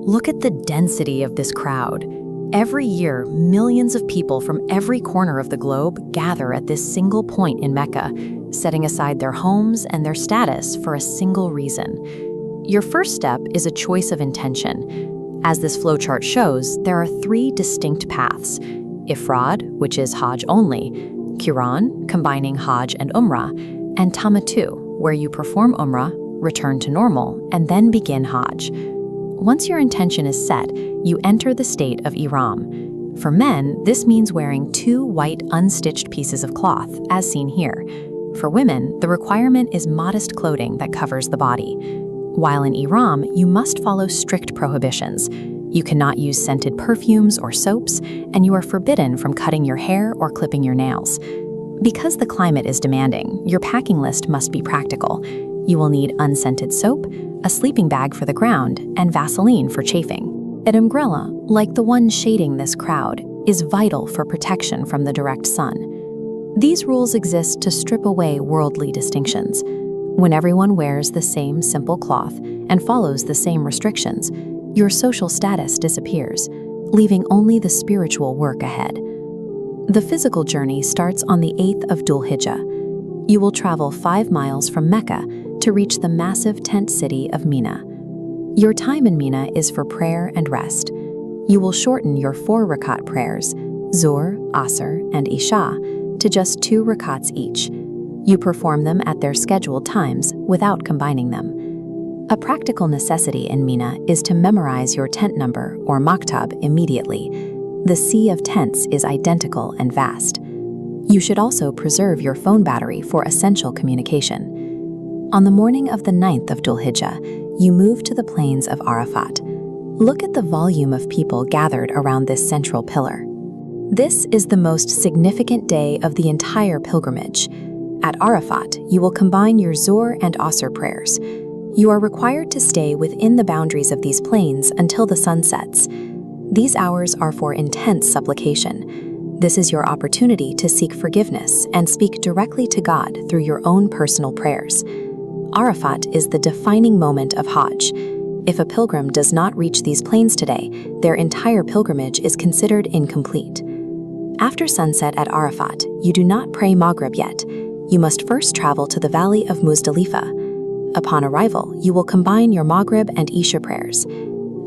Look at the density of this crowd. Every year, millions of people from every corner of the globe gather at this single point in Mecca, setting aside their homes and their status for a single reason. Your first step is a choice of intention. As this flowchart shows, there are 3 distinct paths: Ifrad, which is Hajj only; Qiran, combining Hajj and Umrah; and Tamattu, where you perform Umrah, return to normal, and then begin Hajj. Once your intention is set, you enter the state of Ihram. For men, this means wearing 2 white unstitched pieces of cloth, as seen here. For women, the requirement is modest clothing that covers the body. While in Ihram, you must follow strict prohibitions. You cannot use scented perfumes or soaps, and you are forbidden from cutting your hair or clipping your nails. Because the climate is demanding, your packing list must be practical. You will need unscented soap, a sleeping bag for the ground, and Vaseline for chafing. An umbrella, like the one shading this crowd, is vital for protection from the direct sun. These rules exist to strip away worldly distinctions. When everyone wears the same simple cloth and follows the same restrictions, your social status disappears, leaving only the spiritual work ahead. The physical journey starts on the 8th of Dhul Hijjah. You will travel 5 miles from Mecca to reach the massive tent city of Mina. Your time in Mina is for prayer and rest. You will shorten your 4 rakat prayers, Zuhr, Asr, and Isha, to just 2 rakats each. You perform them at their scheduled times without combining them. A practical necessity in Mina is to memorize your tent number, or maktab, immediately. The sea of tents is identical and vast. You should also preserve your phone battery for essential communication. On the morning of the 9th of Dhul Hijjah, you move to the plains of Arafat. Look at the volume of people gathered around this central pillar. This is the most significant day of the entire pilgrimage. At Arafat, you will combine your Zuhr and Asr prayers. You are required to stay within the boundaries of these plains until the sun sets. These hours are for intense supplication. This is your opportunity to seek forgiveness and speak directly to God through your own personal prayers. Arafat is the defining moment of Hajj. If a pilgrim does not reach these plains today, their entire pilgrimage is considered incomplete. After sunset at Arafat, you do not pray Maghrib yet. You must first travel to the valley of Muzdalifah. Upon arrival, you will combine your Maghrib and Isha prayers.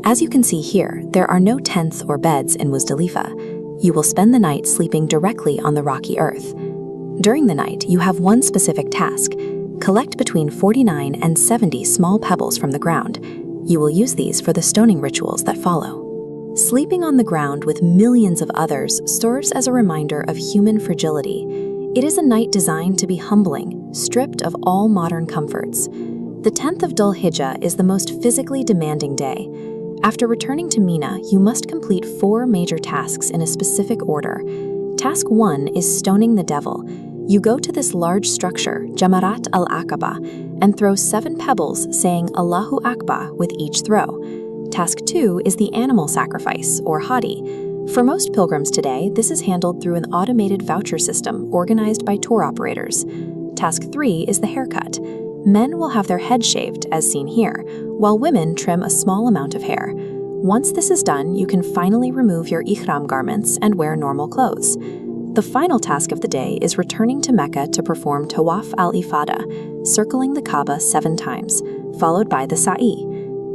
As you can see here, there are no tents or beds in Muzdalifah. You will spend the night sleeping directly on the rocky earth. During the night, you have one specific task: collect between 49 and 70 small pebbles from the ground. You will use these for the stoning rituals that follow. Sleeping on the ground with millions of others serves as a reminder of human fragility. It is a night designed to be humbling, stripped of all modern comforts. The 10th of Dhul Hijjah is the most physically demanding day. After returning to Mina, you must complete 4 major tasks in a specific order. Task 1 is stoning the devil. You go to this large structure, Jamarat al-Aqaba, and throw 7 pebbles saying Allahu Akbar with each throw. Task 2 is the animal sacrifice, or Hadi. For most pilgrims today, this is handled through an automated voucher system organized by tour operators. Task 3 is the haircut. Men will have their head shaved, as seen here, while women trim a small amount of hair. Once this is done, you can finally remove your ihram garments and wear normal clothes. The final task of the day is returning to Mecca to perform Tawaf al-Ifada, circling the Kaaba 7 times, followed by the Sa'i.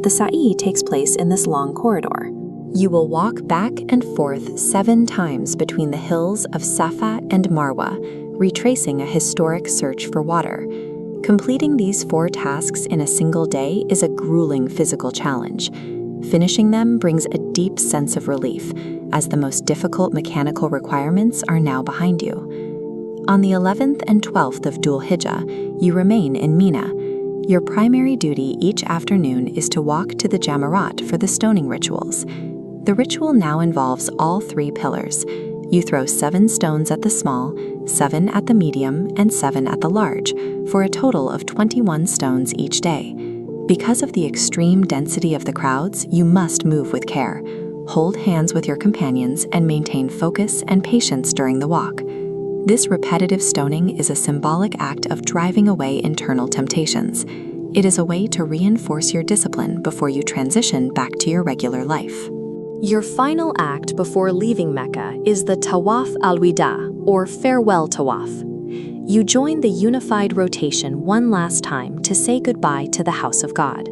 The Sa'i takes place in this long corridor. You will walk back and forth 7 times between the hills of Safa and Marwa, retracing a historic search for water. Completing these 4 tasks in a single day is a grueling physical challenge. Finishing them brings a deep sense of relief, as the most difficult mechanical requirements are now behind you. On the 11th and 12th of Dhul Hijjah, you remain in Mina. Your primary duty each afternoon is to walk to the Jamarat for the stoning rituals. The ritual now involves all 3 pillars. You throw 7 stones at the small, 7 at the medium, and 7 at the large, for a total of 21 stones each day. Because of the extreme density of the crowds, you must move with care. Hold hands with your companions and maintain focus and patience during the walk. This repetitive stoning is a symbolic act of driving away internal temptations. It is a way to reinforce your discipline before you transition back to your regular life. Your final act before leaving Mecca is the Tawaf al-Wida, or farewell tawaf. You join the unified rotation one last time to say goodbye to the house of God.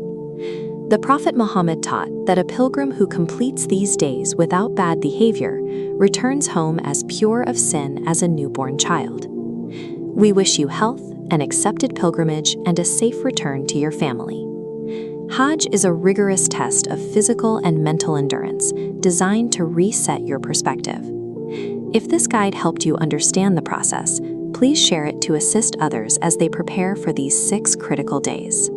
The Prophet Muhammad taught that a pilgrim who completes these days without bad behavior returns home as pure of sin as a newborn child. We wish you health, an accepted pilgrimage, and a safe return to your family. Hajj is a rigorous test of physical and mental endurance designed to reset your perspective. If this guide helped you understand the process, please share it to assist others as they prepare for these 6 critical days.